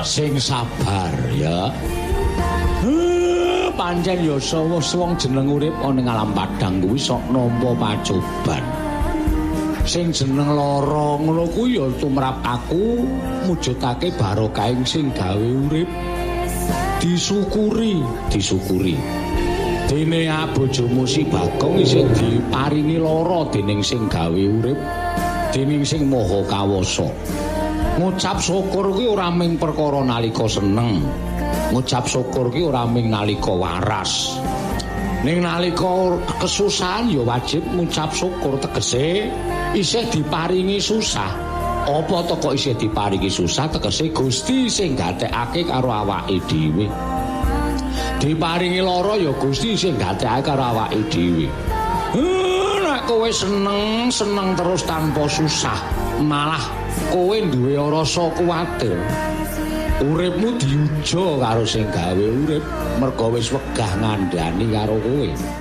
Sing sabar ya. Pancen ya wong jeneng urip ana ing alam padang kuwi sok nampa pacoban. Sing jeneng lara ngono kuwi ya tumrap aku mujudake barokah sing gawe urip disyukuri. Dene bojomu si Bagong isih diparingi lara dening sing gawe urip, dening sing maha kawasa. Ngucap syukur kuwi ora mung perkara nalika seneng. Ngucap syukur ki ora mung nalika waras. Ning nalika kesusahan ya wajib ngucap syukur, tegese isih diparingi susah. Apa to kok isih diparingi susah, tegese Gusti sing gatekake karo awake dhewe. Diparingi lara ya Gusti sing gatekake karo awake dhewe. Nek kowe seneng terus tanpa susah, malah kowe duwe rasa kuwatir. Uripmu diuja karo sing gawe urip, merga wis wegah ngandhani karo kowe.